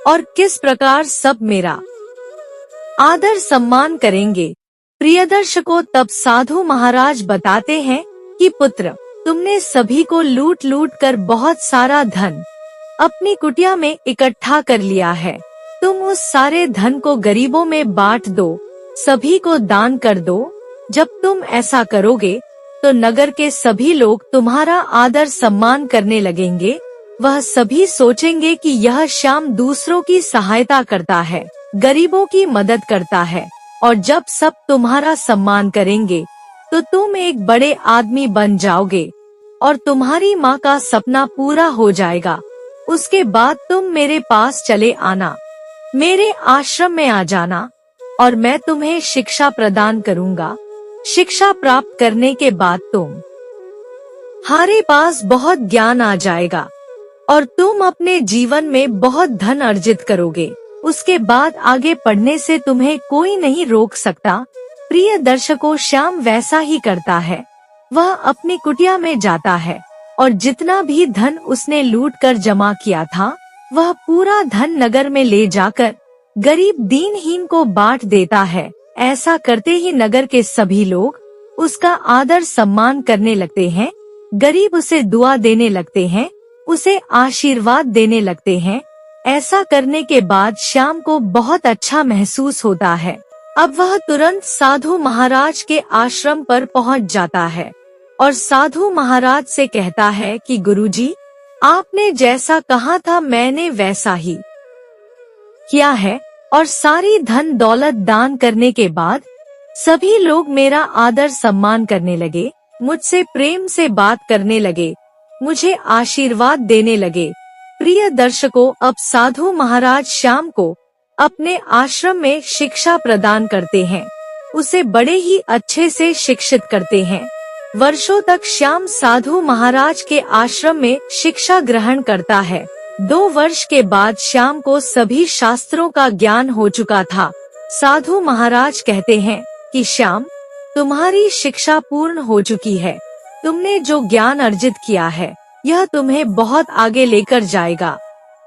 और किस प्रकार सब मेरा आदर सम्मान करेंगे। प्रिय दर्शकों, तब साधु महाराज बताते हैं कि पुत्र, तुमने सभी को लूट लूट कर बहुत सारा धन अपनी कुटिया में इकट्ठा कर लिया है। तुम उस सारे धन को गरीबों में बांट दो, सभी को दान कर दो। जब तुम ऐसा करोगे तो नगर के सभी लोग तुम्हारा आदर सम्मान करने लगेंगे। वह सभी सोचेंगे कि यह श्याम दूसरों की सहायता करता है, गरीबों की मदद करता है, और जब सब तुम्हारा सम्मान करेंगे तो तुम एक बड़े आदमी बन जाओगे और तुम्हारी माँ का सपना पूरा हो जाएगा। उसके बाद तुम मेरे पास चले आना, मेरे आश्रम में आ जाना और मैं तुम्हें शिक्षा प्रदान करूँगा। शिक्षा प्राप्त करने के बाद तुम्हारे पास बहुत ज्ञान आ जाएगा और तुम अपने जीवन में बहुत धन अर्जित करोगे। उसके बाद आगे पढ़ने से तुम्हें कोई नहीं रोक सकता। प्रिय दर्शकों, श्याम वैसा ही करता है। वह अपनी कुटिया में जाता है और जितना भी धन उसने लूट कर जमा किया था, वह पूरा धन नगर में ले जाकर गरीब दीनहीन को बांट देता है। ऐसा करते ही नगर के सभी लोग उसका आदर सम्मान करने लगते हैं। गरीब उसे दुआ देने लगते हैं, उसे आशीर्वाद देने लगते हैं। ऐसा करने के बाद श्याम को बहुत अच्छा महसूस होता है। अब वह तुरंत साधु महाराज के आश्रम पर पहुंच जाता है और साधु महाराज से कहता है कि गुरुजी, आपने जैसा कहा था मैंने वैसा ही किया है और सारी धन दौलत दान करने के बाद सभी लोग मेरा आदर सम्मान करने लगे, मुझसे प्रेम से बात करने लगे, मुझे आशीर्वाद देने लगे। प्रिय दर्शकों, अब साधु महाराज श्याम को अपने आश्रम में शिक्षा प्रदान करते हैं, उसे बड़े ही अच्छे से शिक्षित करते हैं। वर्षों तक श्याम साधु महाराज के आश्रम में शिक्षा ग्रहण करता है। 2 वर्ष के बाद श्याम को सभी शास्त्रों का ज्ञान हो चुका था। साधु महाराज कहते हैं कि श्याम, तुम्हारी शिक्षा पूर्ण हो चुकी है। तुमने जो ज्ञान अर्जित किया है यह तुम्हें बहुत आगे लेकर जाएगा।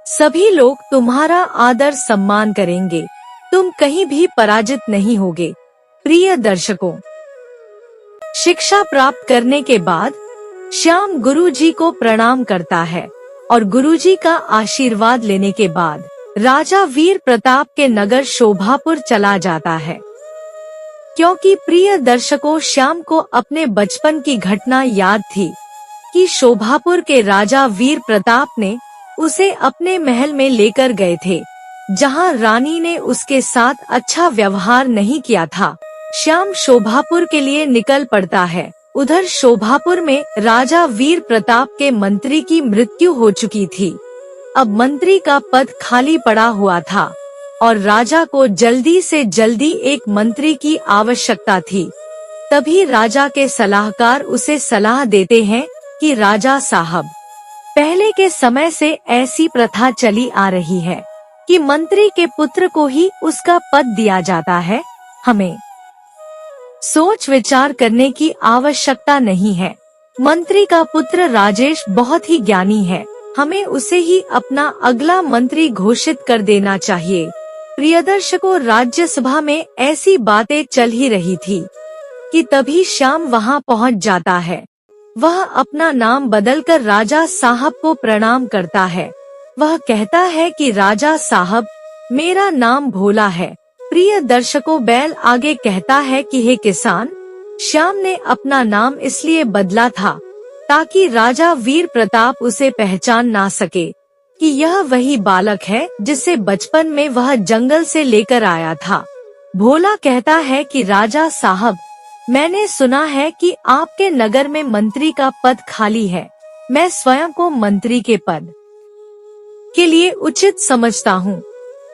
सभी लोग तुम्हारा आदर सम्मान करेंगे, तुम कहीं भी पराजित नहीं होगे। प्रिय दर्शकों, शिक्षा प्राप्त करने के बाद श्याम गुरुजी को प्रणाम करता है और गुरुजी का आशीर्वाद लेने के बाद राजा वीर प्रताप के नगर शोभापुर चला जाता है। क्योंकि प्रिय दर्शकों, श्याम को अपने बचपन की घटना याद थी कि शोभापुर के राजा वीर प्रताप ने उसे अपने महल में लेकर गए थे, जहां रानी ने उसके साथ अच्छा व्यवहार नहीं किया था। श्याम शोभापुर के लिए निकल पड़ता है। उधर शोभापुर में राजा वीर प्रताप के मंत्री की मृत्यु हो चुकी थी। अब मंत्री का पद खाली पड़ा हुआ था और राजा को जल्दी से जल्दी एक मंत्री की आवश्यकता थी। तभी राजा के सलाहकार उसे सलाह देते हैं कि राजा साहब, पहले के समय से ऐसी प्रथा चली आ रही है कि मंत्री के पुत्र को ही उसका पद दिया जाता है। हमें सोच विचार करने की आवश्यकता नहीं है। मंत्री का पुत्र राजेश बहुत ही ज्ञानी है, हमें उसे ही अपना अगला मंत्री घोषित कर देना चाहिए। प्रिय दर्शकों, राज्यसभा में ऐसी बातें चल ही रही थी कि तभी श्याम वहां पहुंच जाता है। वह अपना नाम बदलकर राजा साहब को प्रणाम करता है। वह कहता है कि राजा साहब, मेरा नाम भोला है। प्रिय दर्शकों, बैल आगे कहता है कि हे किसान, श्याम ने अपना नाम इसलिए बदला था ताकि राजा वीर प्रताप उसे पहचान ना सके कि यह वही बालक है जिसे बचपन में वह जंगल से लेकर आया था। भोला कहता है कि राजा साहब, मैंने सुना है कि आपके नगर में मंत्री का पद खाली है। मैं स्वयं को मंत्री के पद के लिए उचित समझता हूँ।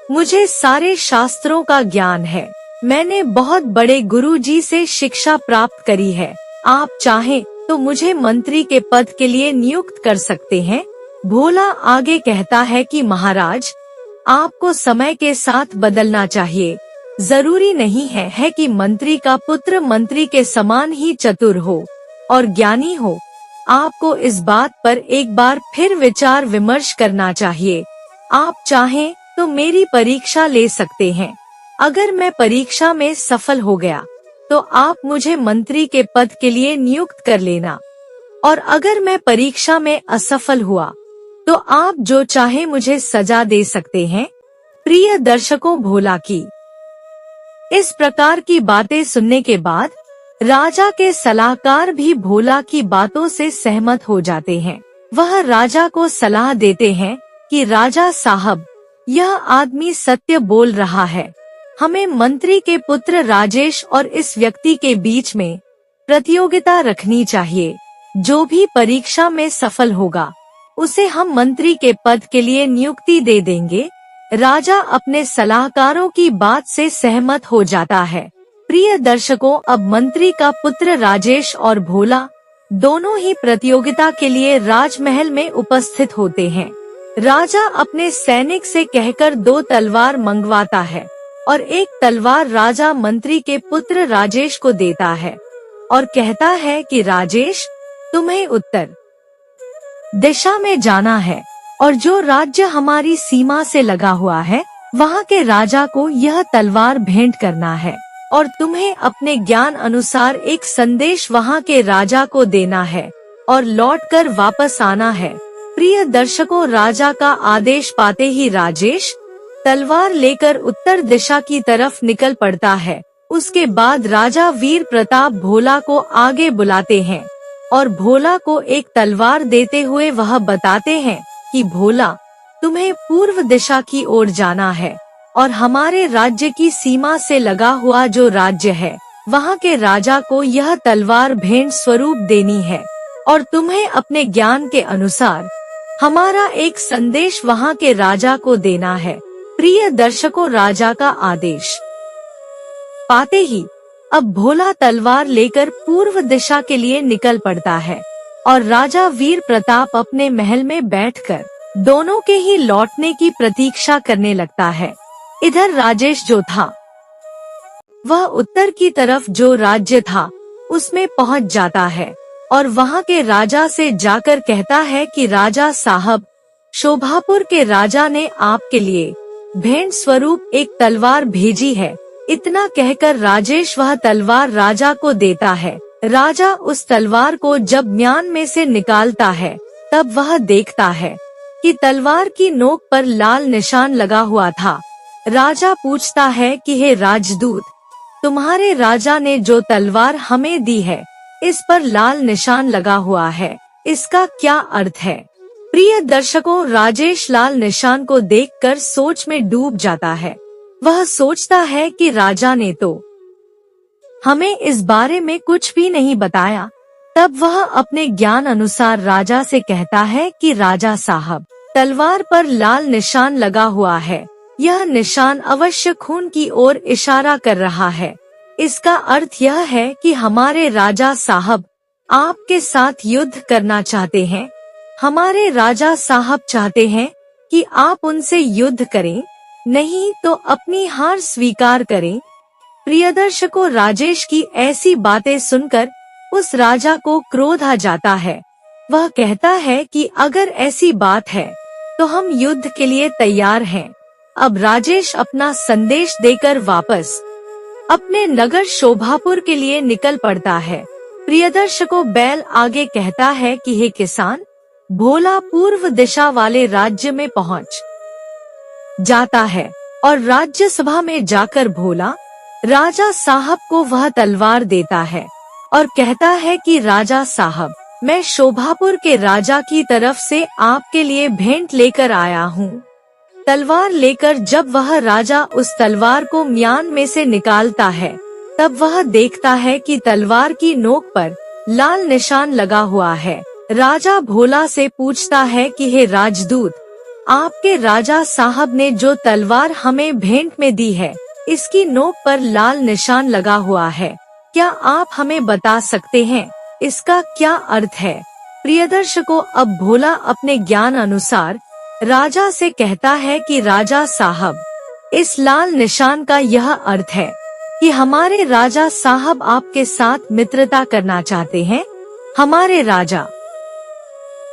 मुझे सारे शास्त्रों का ज्ञान है। मैंने बहुत बड़े गुरुजी से शिक्षा प्राप्त करी है। आप चाहें तो मुझे मंत्री के पद के लिए नियुक्त कर सकते हैं। भोला आगे कहता है कि महाराज, आपको समय के साथ बदलना चाहिए। जरूरी नहीं है कि मंत्री का पुत्र मंत्री के समान ही चतुर हो और ज्ञानी हो। आपको इस बात पर एक बार फिर विचार विमर्श करना चाहिए। आप चाहें तो मेरी परीक्षा ले सकते हैं। अगर मैं परीक्षा में सफल हो गया तो आप मुझे मंत्री के पद के लिए नियुक्त कर लेना, और अगर मैं परीक्षा में असफल हुआ तो आप जो चाहे मुझे सजा दे सकते हैं। प्रिय दर्शकों, भोला की इस प्रकार की बातें सुनने के बाद राजा के सलाहकार भी भोला की बातों से सहमत हो जाते हैं। वह राजा को सलाह देते हैं कि राजा साहब, यह आदमी सत्य बोल रहा है। हमें मंत्री के पुत्र राजेश और इस व्यक्ति के बीच में प्रतियोगिता रखनी चाहिए। जो भी परीक्षा में सफल होगा उसे हम मंत्री के पद के लिए नियुक्ति दे देंगे। राजा अपने सलाहकारों की बात से सहमत हो जाता है। प्रिय दर्शकों, अब मंत्री का पुत्र राजेश और भोला दोनों ही प्रतियोगिता के लिए राजमहल में उपस्थित होते हैं। राजा अपने सैनिक से कहकर 2 तलवार मंगवाता है और एक तलवार राजा मंत्री के पुत्र राजेश को देता है और कहता है कि राजेश, तुम्हें उत्तर दिशा में जाना है और जो राज्य हमारी सीमा से लगा हुआ है वहाँ के राजा को यह तलवार भेंट करना है और तुम्हें अपने ज्ञान अनुसार एक संदेश वहाँ के राजा को देना है और लौटकर वापस आना है। प्रिय दर्शकों, राजा का आदेश पाते ही राजेश तलवार लेकर उत्तर दिशा की तरफ निकल पड़ता है। उसके बाद राजा वीर प्रताप भोला को आगे बुलाते हैं और भोला को एक तलवार देते हुए वह बताते हैं कि भोला, तुम्हें पूर्व दिशा की ओर जाना है और हमारे राज्य की सीमा से लगा हुआ जो राज्य है वहाँ के राजा को यह तलवार भेंट स्वरूप देनी है और तुम्हें अपने ज्ञान के अनुसार हमारा एक संदेश वहाँ के राजा को देना है। प्रिय दर्शकों, राजा का आदेश पाते ही अब भोला तलवार लेकर पूर्व दिशा के लिए निकल पड़ता है और राजा वीर प्रताप अपने महल में बैठकर दोनों के ही लौटने की प्रतीक्षा करने लगता है। इधर राजेश जो था वह उत्तर की तरफ जो राज्य था उसमें पहुंच जाता है और वहां के राजा से जाकर कहता है कि राजा साहब, शोभापुर के राजा ने आपके लिए भेंट स्वरूप एक तलवार भेजी है। इतना कहकर राजेश वह तलवार राजा को देता है। राजा उस तलवार को जब म्यान में से निकालता है तब वह देखता है कि तलवार की नोक पर लाल निशान लगा हुआ था। राजा पूछता है कि हे राजदूत, तुम्हारे राजा ने जो तलवार हमें दी है इस पर लाल निशान लगा हुआ है, इसका क्या अर्थ है? प्रिय दर्शकों, राजेश लाल निशान को देखकर सोच में डूब जाता है। वह सोचता है कि राजा ने तो हमें इस बारे में कुछ भी नहीं बताया। तब वह अपने ज्ञान अनुसार राजा से कहता है कि राजा साहब, तलवार पर लाल निशान लगा हुआ है। यह निशान अवश्य खून की ओर इशारा कर रहा है। इसका अर्थ यह है कि हमारे राजा साहब आपके साथ युद्ध करना चाहते हैं। हमारे राजा साहब चाहते हैं कि आप उनसे युद्ध करें, नहीं तो अपनी हार स्वीकार करें। प्रियदर्शकों, राजेश की ऐसी बातें सुनकर उस राजा को क्रोध आ जाता है। वह कहता है कि अगर ऐसी बात है तो हम युद्ध के लिए तैयार हैं। अब राजेश अपना संदेश देकर वापस अपने नगर शोभापुर के लिए निकल पड़ता है। प्रियदर्शकों, बैल आगे कहता है कि हे किसान, भोला पूर्व दिशा वाले राज्य में पहुंच जाता है और राज्यसभा में जाकर भोला राजा साहब को वह तलवार देता है और कहता है कि राजा साहब, मैं शोभापुर के राजा की तरफ से आपके लिए भेंट लेकर आया हूँ। तलवार लेकर जब वह राजा उस तलवार को म्यान में से निकालता है तब वह देखता है कि तलवार की नोक पर लाल निशान लगा हुआ है। राजा भोला से पूछता है कि हे राजदूत, आपके राजा साहब ने जो तलवार हमें भेंट में दी है इसकी नोक पर लाल निशान लगा हुआ है। क्या आप हमें बता सकते हैं इसका क्या अर्थ है? प्रियदर्शकों, अब भोला अपने ज्ञान अनुसार राजा से कहता है कि राजा साहब, इस लाल निशान का यह अर्थ है कि हमारे राजा साहब आपके साथ मित्रता करना चाहते हैं। हमारे राजा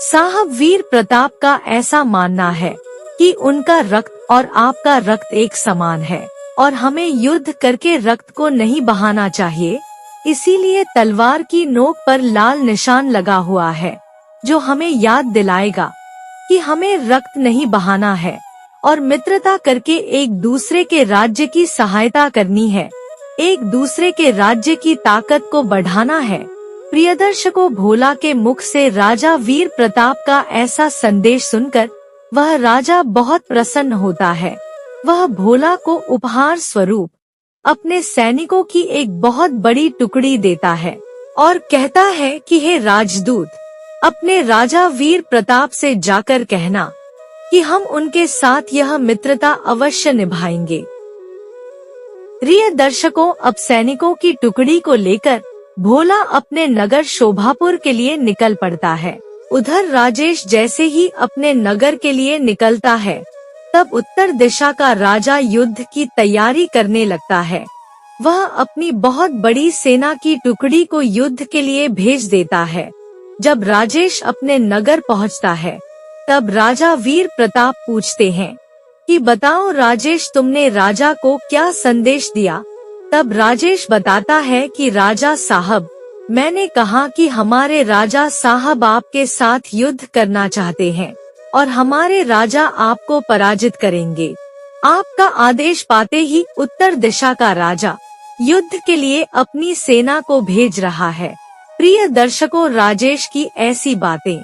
साहब वीर प्रताप का ऐसा मानना है कि उनका रक्त और आपका रक्त एक समान है और हमें युद्ध करके रक्त को नहीं बहाना चाहिए। इसीलिए तलवार की नोक पर लाल निशान लगा हुआ है जो हमें याद दिलाएगा कि हमें रक्त नहीं बहाना है और मित्रता करके एक दूसरे के राज्य की सहायता करनी है, एक दूसरे के राज्य की ताकत को बढ़ाना है। प्रियदर्शकों, भोला के मुख से राजा वीर प्रताप का ऐसा संदेश सुनकर वह राजा बहुत प्रसन्न होता है। वह भोला को उपहार स्वरूप अपने सैनिकों की एक बहुत बड़ी टुकड़ी देता है और कहता है कि हे राजदूत, अपने राजा वीर प्रताप से जाकर कहना कि हम उनके साथ यह मित्रता अवश्य निभाएंगे। प्रिय दर्शकों, अब सैनिकों की टुकड़ी को लेकर भोला अपने नगर शोभापुर के लिए निकल पड़ता है। उधर राजेश जैसे ही अपने नगर के लिए निकलता है तब उत्तर दिशा का राजा युद्ध की तैयारी करने लगता है। वह अपनी बहुत बड़ी सेना की टुकड़ी को युद्ध के लिए भेज देता है। जब राजेश अपने नगर पहुंचता है तब राजा वीर प्रताप पूछते हैं कि बताओ राजेश, तुमने राजा को क्या संदेश दिया। तब राजेश बताता है कि राजा साहब, मैंने कहा कि हमारे राजा साहब आपके साथ युद्ध करना चाहते हैं और हमारे राजा आपको पराजित करेंगे। आपका आदेश पाते ही उत्तर दिशा का राजा युद्ध के लिए अपनी सेना को भेज रहा है। प्रिय दर्शकों, राजेश की ऐसी बातें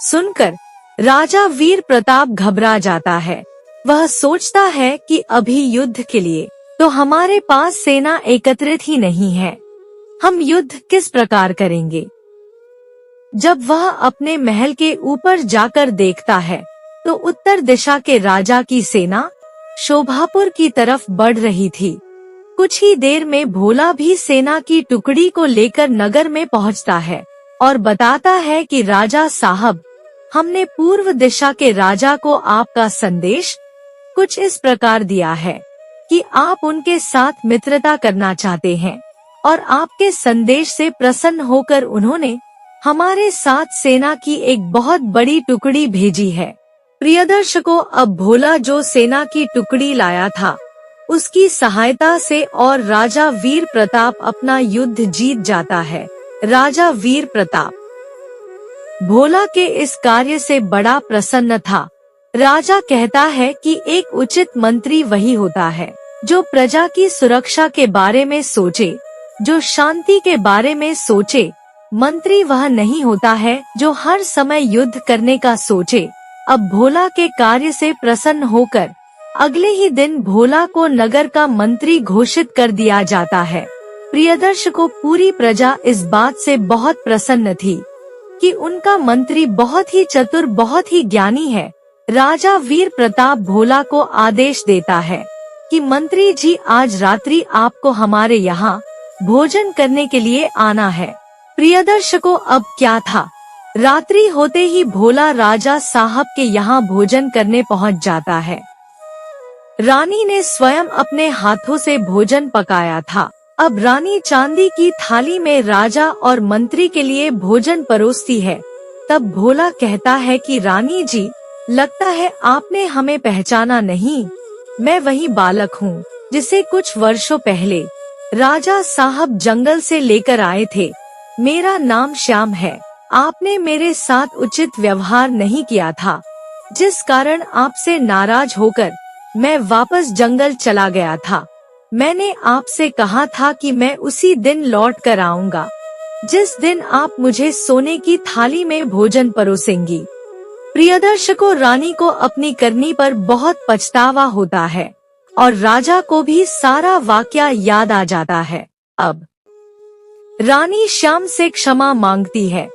सुनकर राजा वीर प्रताप घबरा जाता है। वह सोचता है कि अभी युद्ध के लिए तो हमारे पास सेना एकत्रित ही नहीं है, हम युद्ध किस प्रकार करेंगे। जब वह अपने महल के ऊपर जाकर देखता है तो उत्तर दिशा के राजा की सेना शोभापुर की तरफ बढ़ रही थी। कुछ ही देर में भोला भी सेना की टुकड़ी को लेकर नगर में पहुंचता है और बताता है कि राजा साहब, हमने पूर्व दिशा के राजा को आपका संदेश कुछ इस प्रकार दिया है कि आप उनके साथ मित्रता करना चाहते हैं और आपके संदेश से प्रसन्न होकर उन्होंने हमारे साथ सेना की एक बहुत बड़ी टुकड़ी भेजी है। प्रिय दर्शकों, अब भोला जो सेना की टुकड़ी लाया था उसकी सहायता से और राजा वीर प्रताप अपना युद्ध जीत जाता है। राजा वीर प्रताप भोला के इस कार्य से बड़ा प्रसन्न था। राजा कहता है कि एक उचित मंत्री वही होता है जो प्रजा की सुरक्षा के बारे में सोचे, जो शांति के बारे में सोचे। मंत्री वह नहीं होता है जो हर समय युद्ध करने का सोचे। अब भोला के कार्य से प्रसन्न होकर अगले ही दिन भोला को नगर का मंत्री घोषित कर दिया जाता है। प्रिय दर्शकों, पूरी प्रजा इस बात से बहुत प्रसन्न थी कि उनका मंत्री बहुत ही चतुर, बहुत ही ज्ञानी है। राजा वीर प्रताप भोला को आदेश देता है कि मंत्री जी, आज रात्रि आपको हमारे यहाँ भोजन करने के लिए आना है। प्रिय दर्शकों, अब क्या था, रात्रि होते ही भोला राजा साहब के यहाँ भोजन करने पहुँच जाता है। रानी ने स्वयं अपने हाथों से भोजन पकाया था। अब रानी चांदी की थाली में राजा और मंत्री के लिए भोजन परोसती है। तब भोला कहता है कि रानी जी, लगता है आपने हमें पहचाना नहीं। मैं वही बालक हूँ जिसे कुछ वर्षों पहले राजा साहब जंगल से लेकर आए थे। मेरा नाम श्याम है। आपने मेरे साथ उचित व्यवहार नहीं किया था, जिस कारण आपसे नाराज होकर मैं वापस जंगल चला गया था। मैंने आपसे कहा था कि मैं उसी दिन लौट कर आऊंगा जिस दिन आप मुझे सोने की थाली में भोजन परोसेंगी। प्रिय दर्शकों, रानी को अपनी करनी पर बहुत पछतावा होता है और राजा को भी सारा वाकया याद आ जाता है। अब रानी श्याम से क्षमा मांगती है।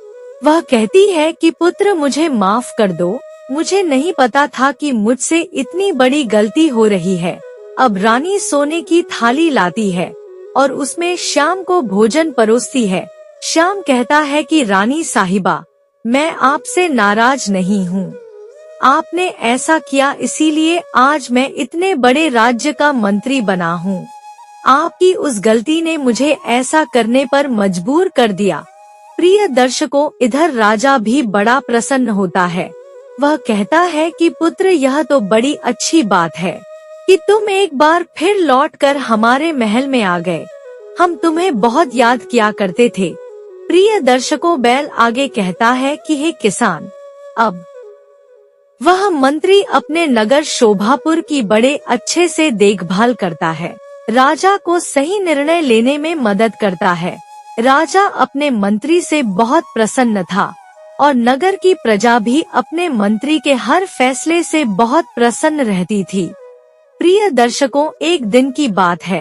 वह कहती है कि पुत्र, मुझे माफ कर दो, मुझे नहीं पता था कि मुझसे इतनी बड़ी गलती हो रही है। अब रानी सोने की थाली लाती है और उसमें श्याम को भोजन परोसती है। श्याम कहता है कि रानी साहिबा, मैं आपसे नाराज नहीं हूँ। आपने ऐसा किया इसीलिए आज मैं इतने बड़े राज्य का मंत्री बना हूँ। आपकी उस गलती ने मुझे ऐसा करने पर मजबूर कर दिया। प्रिय दर्शकों, इधर राजा भी बड़ा प्रसन्न होता है। वह कहता है कि पुत्र, यह तो बड़ी अच्छी बात है कि तुम एक बार फिर लौटकर हमारे महल में आ गए। हम तुम्हें बहुत याद किया करते थे। प्रिय दर्शकों, बैल आगे कहता है कि हे किसान, अब वह मंत्री अपने नगर शोभापुर की बड़े अच्छे से देखभाल करता है, राजा को सही निर्णय लेने में मदद करता है। राजा अपने मंत्री से बहुत प्रसन्न था और नगर की प्रजा भी अपने मंत्री के हर फैसले से बहुत प्रसन्न रहती थी। प्रिय दर्शकों, एक दिन की बात है।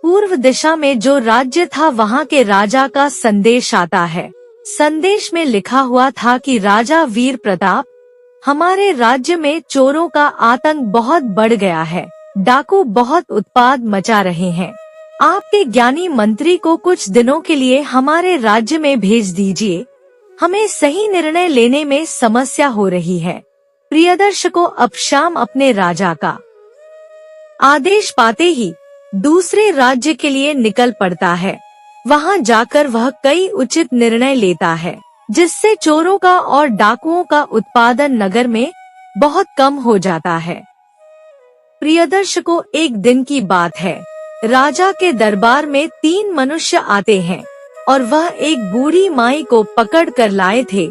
पूर्व दिशा में जो राज्य था वहाँ के राजा का संदेश आता है। संदेश में लिखा हुआ था कि राजा वीर प्रताप, हमारे राज्य में चोरों का आतंक बहुत बढ़ गया है। डाकू बहुत उत्पात मचा रहे हैं। आपके ज्ञानी मंत्री को कुछ दिनों के लिए हमारे राज्य में भेज दीजिए। हमें सही निर्णय लेने में समस्या हो रही है। प्रिय दर्शकों, अब श्याम अपने राजा का आदेश पाते ही दूसरे राज्य के लिए निकल पड़ता है। वहां जाकर वह कई उचित निर्णय लेता है, जिससे चोरों का और डाकुओं का उत्पादन नगर में बहुत कम हो जाता है। प्रियदर्शकों, एक दिन की बात है। राजा के दरबार में 3 मनुष्य आते हैं और वह एक बूढ़ी माई को पकड़ कर लाए थे।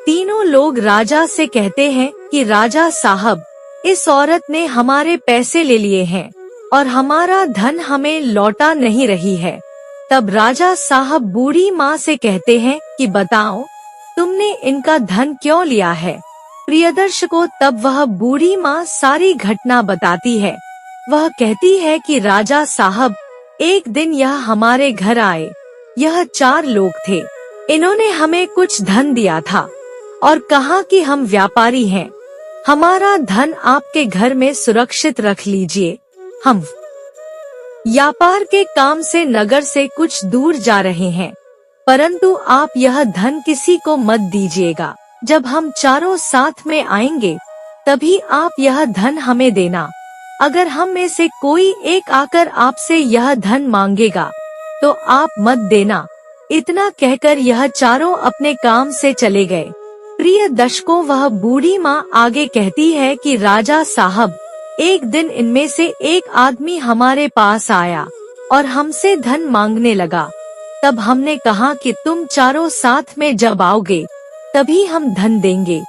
तीनों लोग राजा से कहते हैं कि राजा साहब, इस औरत ने हमारे पैसे ले लिए हैं और हमारा धन हमें लौटा नहीं रही है। तब राजा साहब बूढ़ी माँ से कहते हैं कि बताओ, तुमने इनका धन क्यों लिया है। प्रियदर्शकों, तब वह बूढ़ी माँ सारी घटना बताती है। वह कहती है कि राजा साहब, एक दिन यह हमारे घर आए। यह 4 लोग थे। इन्होंने हमें कुछ धन दिया था और कहा कि हम व्यापारी हैं, हमारा धन आपके घर में सुरक्षित रख लीजिए। हम व्यापार के काम से नगर से कुछ दूर जा रहे हैं, परंतु आप यह धन किसी को मत दीजिएगा। जब हम चारों साथ में आएंगे तभी आप यह धन हमें देना। अगर हम में से कोई एक आकर आपसे यह धन मांगेगा तो आप मत देना। इतना कहकर यह चारों अपने काम से चले गए। प्रिय दर्शकों, वह बूढ़ी माँ आगे कहती है कि राजा साहब, एक दिन इनमें से एक आदमी हमारे पास आया और हमसे धन मांगने लगा। तब हमने कहा कि तुम चारों साथ में जब आओगे तभी हम धन देंगे,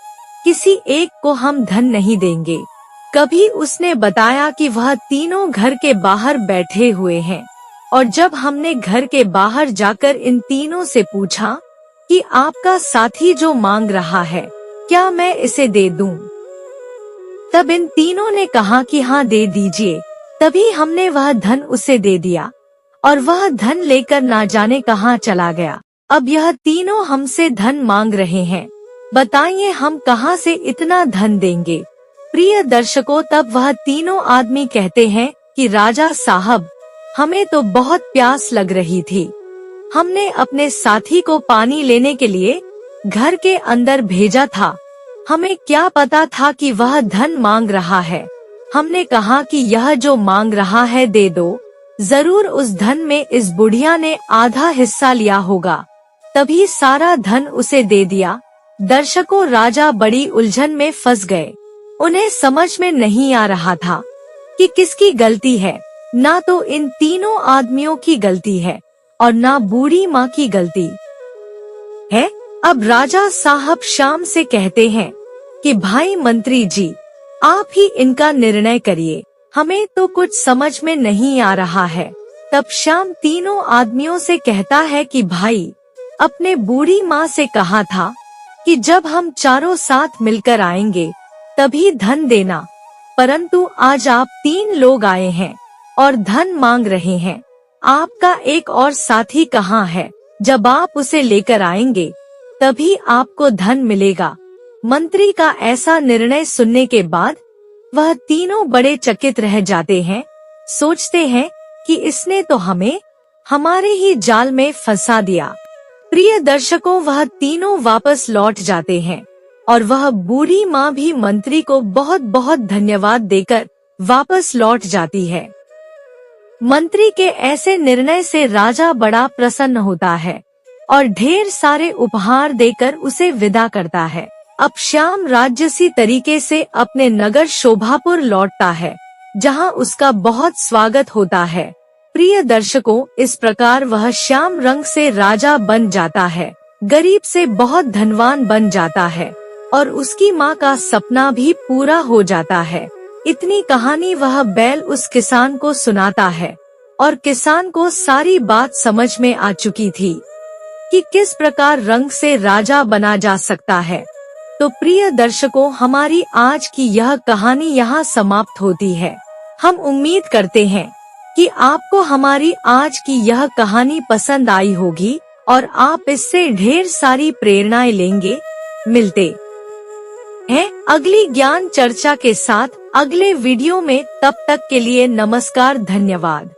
किसी एक को हम धन नहीं देंगे। कभी उसने बताया कि वह तीनों घर के बाहर बैठे हुए हैं और जब हमने घर के बाहर जाकर इन तीनों से पूछा कि आपका साथी जो मांग रहा है, क्या मैं इसे दे दूं? तब इन तीनों ने कहा कि हाँ, दे दीजिए। तभी हमने वह धन उसे दे दिया और वह धन लेकर ना जाने कहाँ चला गया। अब यह तीनों हमसे धन मांग रहे हैं, बताइए हम कहाँ से इतना धन देंगे। प्रिय दर्शकों, तब वह तीनों आदमी कहते हैं कि राजा साहब, हमें तो बहुत प्यास लग रही थी। हमने अपने साथी को पानी लेने के लिए घर के अंदर भेजा था। हमें क्या पता था कि वह धन मांग रहा है। हमने कहा कि यह जो मांग रहा है दे दो। जरूर उस धन में इस बुढ़िया ने आधा हिस्सा लिया होगा, तभी सारा धन उसे दे दिया। दर्शकों, राजा बड़ी उलझन में फंस गए। उन्हें समझ में नहीं आ रहा था कि किसकी गलती है। ना तो इन तीनों आदमियों की गलती है और ना बूढ़ी माँ की गलती है। अब राजा साहब श्याम से कहते हैं कि भाई मंत्री जी, आप ही इनका निर्णय करिए, हमें तो कुछ समझ में नहीं आ रहा है। तब श्याम तीनों आदमियों से कहता है कि भाई, अपने बूढ़ी माँ से कहा था कि जब हम चारों साथ मिलकर आएंगे तभी धन देना, परंतु आज आप 3 लोग आए हैं और धन मांग रहे हैं। आपका एक और साथी कहाँ है? जब आप उसे लेकर आएंगे तभी आपको धन मिलेगा। मंत्री का ऐसा निर्णय सुनने के बाद वह तीनों बड़े चकित रह जाते हैं। सोचते हैं कि इसने तो हमें हमारे ही जाल में फंसा दिया। प्रिय दर्शकों, वह तीनों वापस लौट जाते हैं और वह बूढ़ी माँ भी मंत्री को बहुत बहुत धन्यवाद देकर वापस लौट जाती है। मंत्री के ऐसे निर्णय से राजा बड़ा प्रसन्न होता है और ढेर सारे उपहार देकर उसे विदा करता है। अब श्याम राजसी तरीके से अपने नगर शोभापुर लौटता है, जहां उसका बहुत स्वागत होता है। प्रिय दर्शकों, इस प्रकार वह श्याम रंग से राजा बन जाता है, गरीब से बहुत धनवान बन जाता है और उसकी माँ का सपना भी पूरा हो जाता है। इतनी कहानी वह बैल उस किसान को सुनाता है और किसान को सारी बात समझ में आ चुकी थी कि किस प्रकार रंग से राजा बना जा सकता है। तो प्रिय दर्शकों, हमारी आज की यह कहानी यहाँ समाप्त होती है। हम उम्मीद करते हैं कि आपको हमारी आज की यह कहानी पसंद आई होगी और आप इससे ढेर सारी प्रेरणाएं लेंगे। मिलते हैं अगली ज्ञान चर्चा के साथ अगले वीडियो में। तब तक के लिए नमस्कार, धन्यवाद।